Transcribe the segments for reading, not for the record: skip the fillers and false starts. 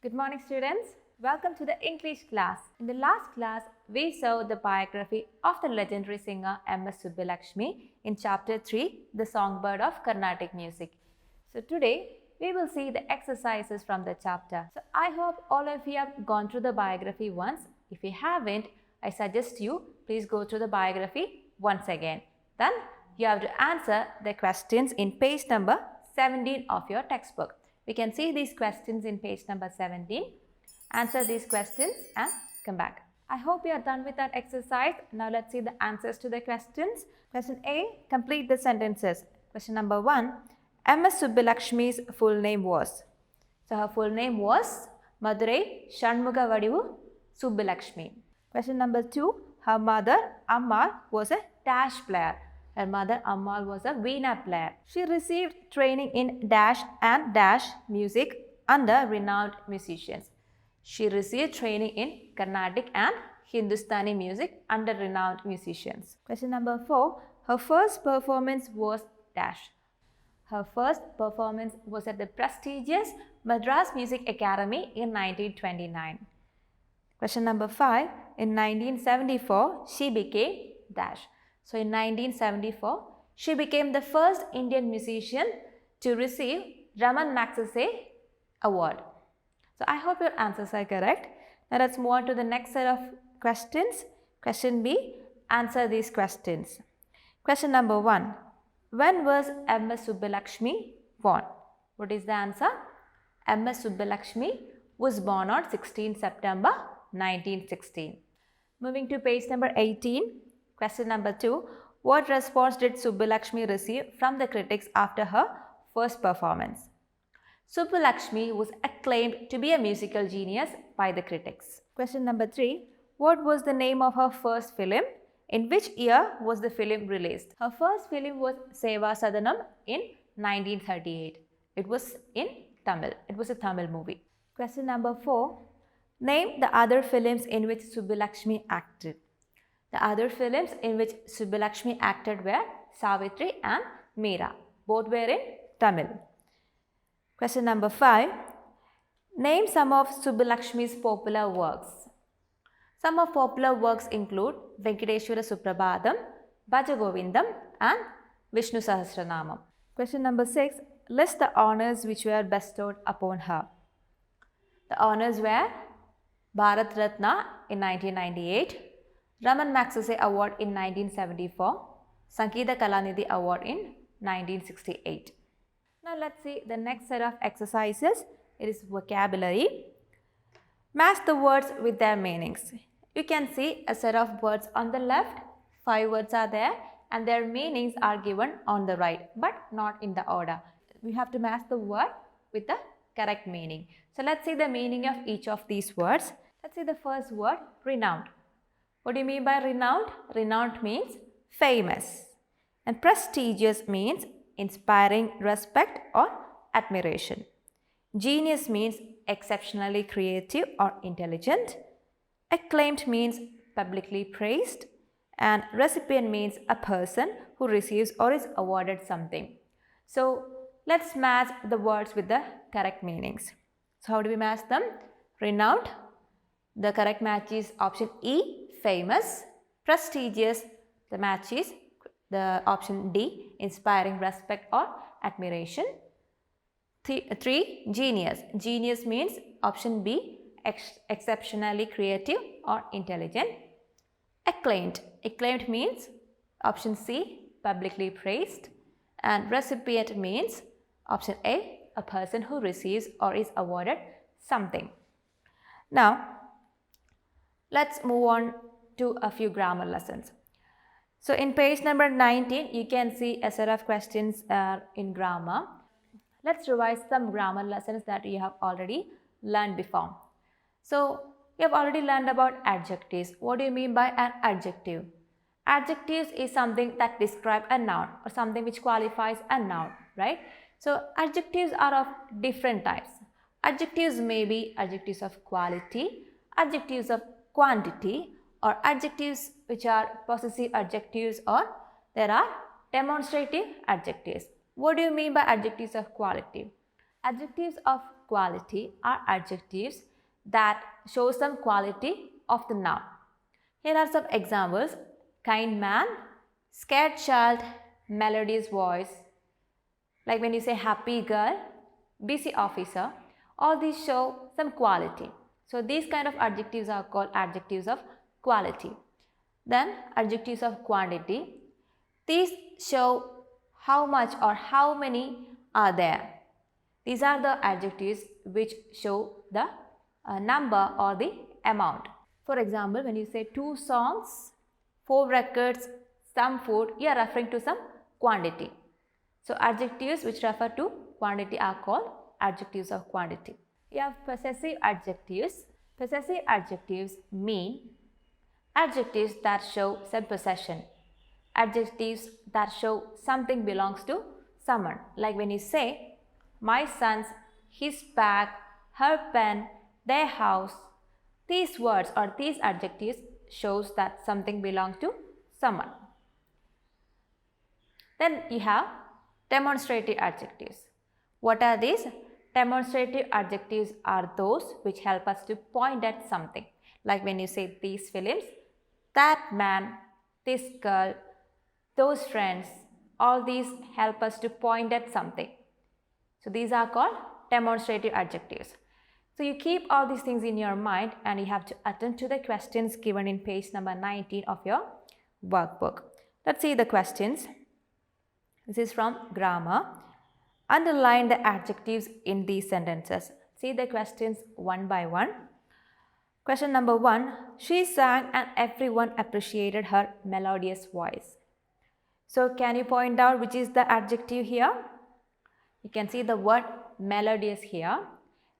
Good morning, students. Welcome to the English class. In the last class, we saw the biography of the legendary singer MS Subbulakshmi in chapter 3, The Songbird of Carnatic Music. So today, we will see the exercises from the chapter. So I hope all of you have gone through the biography once. If you haven't, I suggest you please go through the biography once again. Then you have to answer the questions in page number 17 of your textbook. We can see these questions in page number 17. Answer these questions and come back. I hope you are done with that exercise. Now let's see the answers to the questions. Question A, complete the sentences. Question number 1, MS Subbulakshmi's full name was. So her full name was Madurai Shanmugavadivu Subbulakshmi. Question number 2, her mother Ammal was a dash player. Her mother Ammal was a veena player. She received training in dash and dash music under renowned musicians. She received training in Carnatic and Hindustani music under renowned musicians. Question number 4. Her first performance was dash. Her first performance was at the prestigious Madras Music Academy in 1929. Question number 5. In 1974, she became dash. So in 1974, she became the first Indian musician to receive Raman Magsaysay Award. So I hope your answers are correct. Now let's move on to the next set of questions. Question B, answer these questions. Question number 1. When was MS Subbulakshmi born? What is the answer? MS Subbulakshmi was born on 16 September 1916. Moving to page number 18. Question number 2. What response did Subbulakshmi receive from the critics after her first performance? Subbulakshmi was acclaimed to be a musical genius by the critics. Question number 3. What was the name of her first film? In which year was the film released? Her first film was Seva Sadanam in 1938. It was in Tamil. It was a Tamil movie. Question number 4. Name the other films in which Subbulakshmi acted. The other films in which Subbulakshmi acted were Savitri and Meera. Both were in Tamil. Question number 5. Name some of Subbulakshmi's popular works. Some of popular works include Venkateshwara Suprabhadam, Bhaja Govindam and Vishnu Sahasranamam. Question number 6. List the honours which were bestowed upon her. The honours were Bharat Ratna in 1998, Raman Magsaysay Award in 1974, Sangeeta Kalanidhi Award in 1968. Now let's see the next set of exercises. It is vocabulary. Match the words with their meanings. You can see a set of words on the left. 5 words are there and their meanings are given on the right, but not in the order. We have to match the word with the correct meaning. So let's see the meaning of each of these words. Let's see the first word, renowned. What do you mean by renowned? Renowned means famous. And prestigious means inspiring respect or admiration. Genius means exceptionally creative or intelligent. Acclaimed means publicly praised. And recipient means a person who receives or is awarded something. So let's match the words with the correct meanings. So how do we match them? Renowned. The correct match is option E, famous. Prestigious, the match is the option D, inspiring respect or admiration. 3, genius. Genius means option B, exceptionally creative or intelligent. Acclaimed. Acclaimed means option C, publicly praised. And recipient means option A, a person who receives or is awarded something. Now, let's move on to a few grammar lessons. So in page number 19, you can see a set of questions in grammar. Let's revise some grammar lessons that you have already learned before. So you have already learned about adjectives. What do you mean by an adjective? Adjectives is something that describes a noun or something which qualifies a noun, right? So adjectives are of different types. Adjectives may be adjectives of quality, adjectives of quantity, or adjectives which are possessive adjectives, or there are demonstrative adjectives. What do you mean by adjectives of quality? Adjectives of quality are adjectives that show some quality of the noun. Here are some examples: kind man, scared child, melodious voice. Like when you say happy girl, busy officer, all these show some quality. So these kind of adjectives are called adjectives of quality. Then adjectives of quantity. These show how much or how many are there. These are the adjectives which show the number or the amount. For example, when you say 2 songs, 4 records, some food, you are referring to some quantity. So adjectives which refer to quantity are called adjectives of quantity. You have possessive adjectives. Possessive adjectives mean adjectives that show some possession. Adjectives that show something belongs to someone. Like when you say my son's, his bag, her pen, their house. These words or these adjectives shows that something belongs to someone. Then you have demonstrative adjectives. What are these? Demonstrative adjectives are those which help us to point at something. Like when you say these films, that man, this girl, those friends, all these help us to point at something. So these are called demonstrative adjectives. So you keep all these things in your mind and you have to attend to the questions given in page number 19 of your workbook. Let's see the questions. This is from grammar. Underline the adjectives in these sentences. See the questions one by one. Question number 1. She sang and everyone appreciated her melodious voice. So can you point out which is the adjective here? You can see the word melodious here,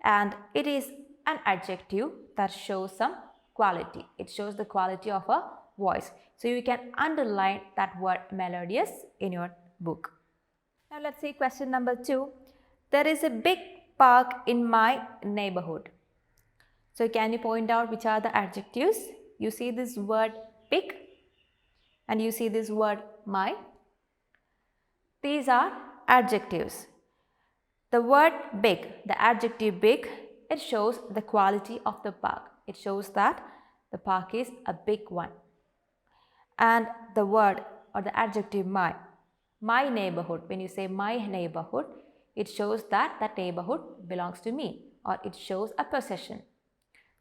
and it is an adjective that shows some quality. It shows the quality of a voice. So you can underline that word melodious in your book. Now let's see question number 2. There is a big park in my neighborhood. So can you point out which are the adjectives? You see this word big and you see this word my. These are adjectives. The word big, the adjective big, it shows the quality of the park. It shows that the park is a big one. And the word or the adjective my neighborhood, when you say my neighborhood, it shows that that neighborhood belongs to me, or it shows a possession.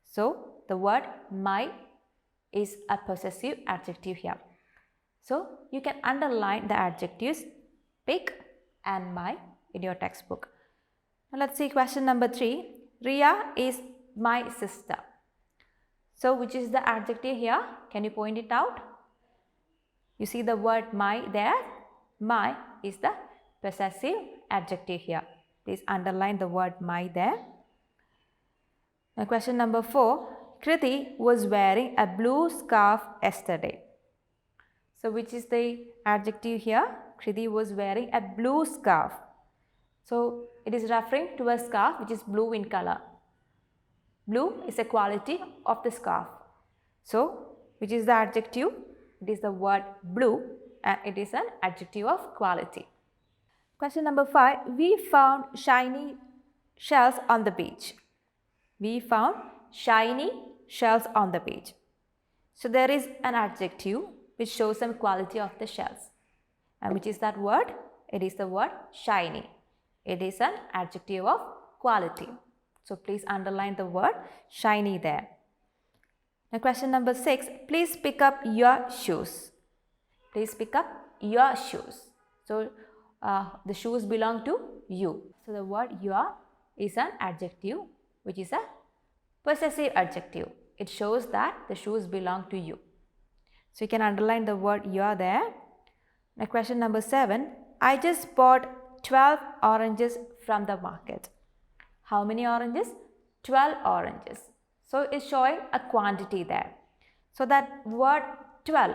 So the word my is a possessive adjective here. So you can underline the adjectives big and my in your textbook. Now let's see question number 3. Ria is my sister. So which is the adjective here? Can you point it out? You see the word my there. My is the possessive adjective here. Please underline the word my there. Now question number 4. Kriti was wearing a blue scarf yesterday. So which is the adjective here? Kriti was wearing a blue scarf. So it is referring to a scarf which is blue in color. Blue is a quality of the scarf. So which is the adjective? It is the word blue and it is an adjective of quality. Question number 5. We found shiny shells on the beach. We found shiny shells on the beach. So there is an adjective which shows some quality of the shells. And which is that word? It is the word shiny. It is an adjective of quality. So please underline the word shiny there. Now question number 6. Please pick up your shoes. Please pick up your shoes. So the shoes belong to you. So the word your is an adjective which is a possessive adjective. It shows that the shoes belong to you. So you can underline the word your there. Now question number 7. I just bought 12 oranges from the market. How many oranges? 12 oranges. So it's showing a quantity there. So that word 12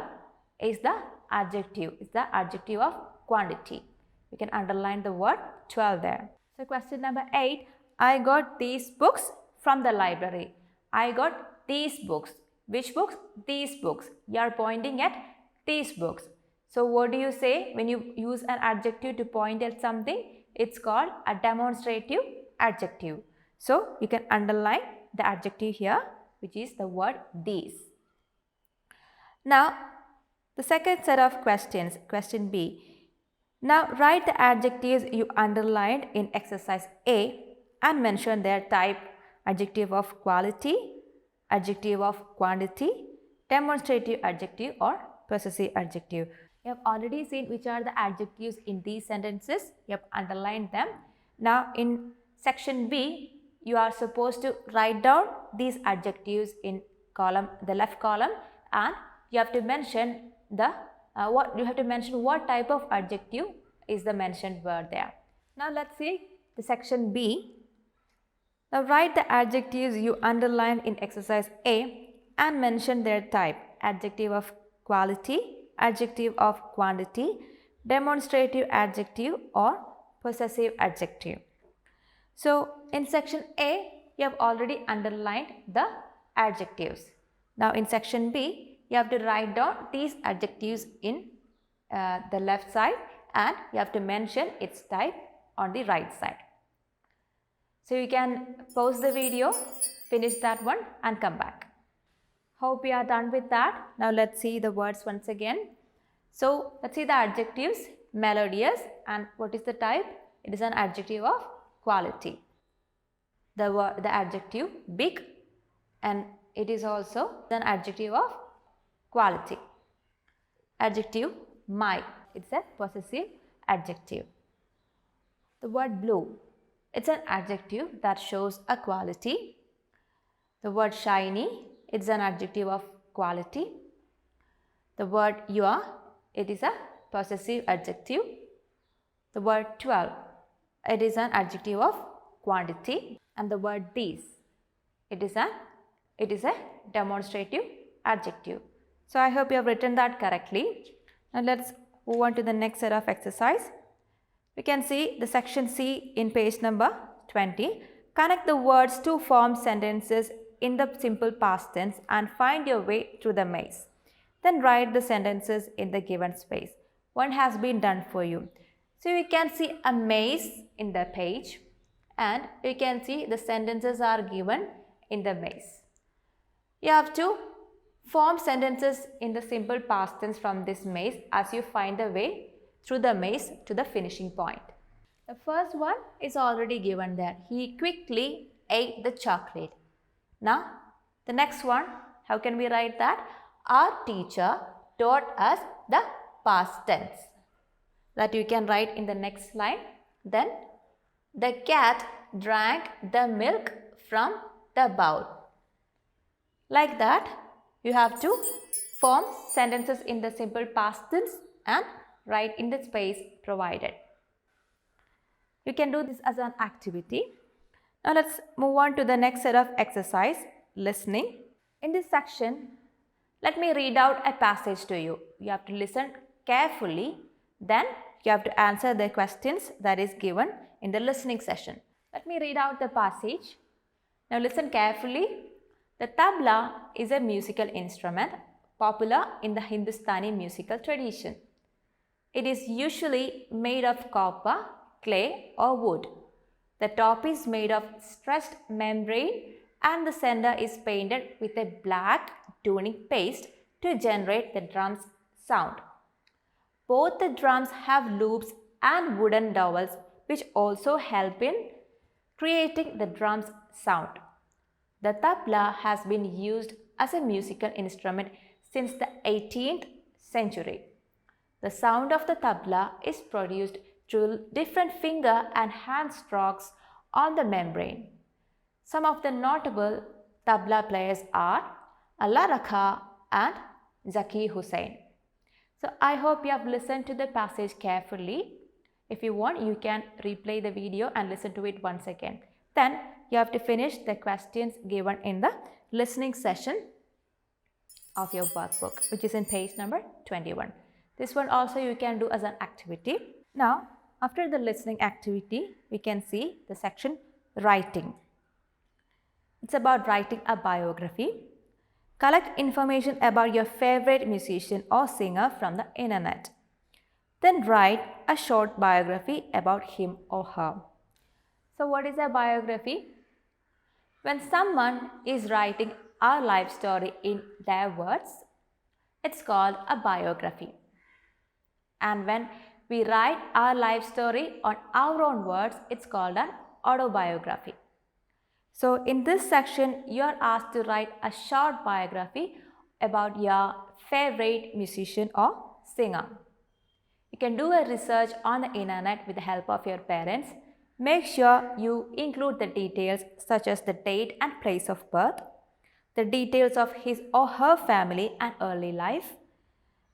is the adjective. It's the adjective of quantity. You can underline the word 12 there. So question number 8. I got these books from the library. I got these books. Which books? These books. You are pointing at these books. So what do you say when you use an adjective to point at something? It's called a demonstrative adjective. So you can underline the adjective here, which is the word these. Now the second set of questions, question B. Now write the adjectives you underlined in exercise A and mention their type: adjective of quality, adjective of quantity, demonstrative adjective or possessive adjective. You have already seen which are the adjectives in these sentences. You have underlined them. Now in section B, you are supposed to write down these adjectives in the left column, and you have to mention what type of adjective is the mentioned word there. Now let's see the section B. Now write the adjectives you underlined in exercise A and mention their type: adjective of quality, adjective of quantity, demonstrative adjective or possessive adjective. So in section A, you have already underlined the adjectives. Now in section B, you have to write down these adjectives in the left side, and you have to mention its type on the right side. So you can pause the video, finish that one and come back. Hope you are done with that. Now let's see the words once again. So let's see the adjectives: melodious, and what is the type? It is an adjective of quality. The adjective big, and it is also an adjective of quality. Adjective my, it's a possessive adjective. The word blue, it's an adjective that shows a quality. The word shiny, it's an adjective of quality. The word your, it is a possessive adjective. The word 12, it is an adjective of quantity. And the word these, it is a demonstrative adjective. So I hope you have written that correctly. Now let's move on to the next set of exercise. We can see the section C in page number 20. Connect the words to form sentences in the simple past tense and find your way through the maze. Then write the sentences in the given space. One has been done for you. So you can see a maze in the page, and you can see the sentences are given in the maze. You have to form sentences in the simple past tense from this maze as you find the way through the maze to the finishing point. The first one is already given there. He quickly ate the chocolate. Now, the next one, how can we write that? Our teacher taught us the past tense. That you can write in the next line. Then, the cat drank the milk from the bowl. Like that, you have to form sentences in the simple past tense and write in the space provided. You can do this as an activity. Now let's move on to the next set of exercise, listening. In this section, let me read out a passage to you. You have to listen carefully. Then you have to answer the questions that is given in the listening session. Let me read out the passage. Now listen carefully. The tabla is a musical instrument popular in the Hindustani musical tradition. It is usually made of copper, clay or wood. The top is made of stressed membrane and the center is painted with a black tuning paste to generate the drum's sound. Both the drums have loops and wooden dowels which also help in creating the drum's sound. The tabla has been used as a musical instrument since the 18th century. The sound of the tabla is produced through different finger and hand strokes on the membrane. Some of the notable tabla players are Allah Rakha and Zakir Hussain. So I hope you have listened to the passage carefully. If you want, you can replay the video and listen to it once again. Then you have to finish the questions given in the listening session of your workbook, which is in page number 21. This one also you can do as an activity. Now, after the listening activity, we can see the section writing. It's about writing a biography. Collect information about your favorite musician or singer from the internet. Then write a short biography about him or her. So what is a biography? When someone is writing our life story in their words, it's called a biography. And when we write our life story on our own words, it's called an autobiography. So in this section, you are asked to write a short biography about your favorite musician or singer. You can do a research on the internet with the help of your parents. Make sure you include the details such as the date and place of birth, the details of his or her family and early life,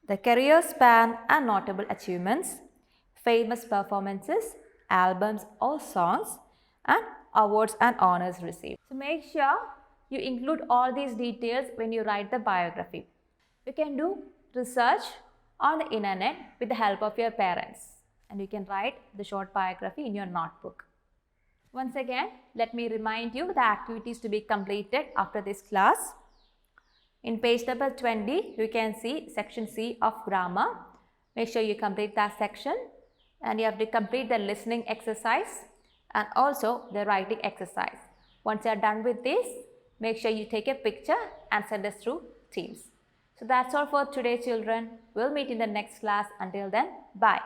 the career span and notable achievements, famous performances, albums or songs, and awards and honors received. So make sure you include all these details when you write the biography. You can do research on the internet with the help of your parents, and you can write the short biography in your notebook. Once again, let me remind you the activities to be completed after this class. In page number 20, you can see section C of grammar. Make sure you complete that section, and you have to complete the listening exercise and also the writing exercise. Once you are done with this, make sure you take a picture and send us through Teams. So that's all for today, children. We'll meet in the next class. Until then, bye.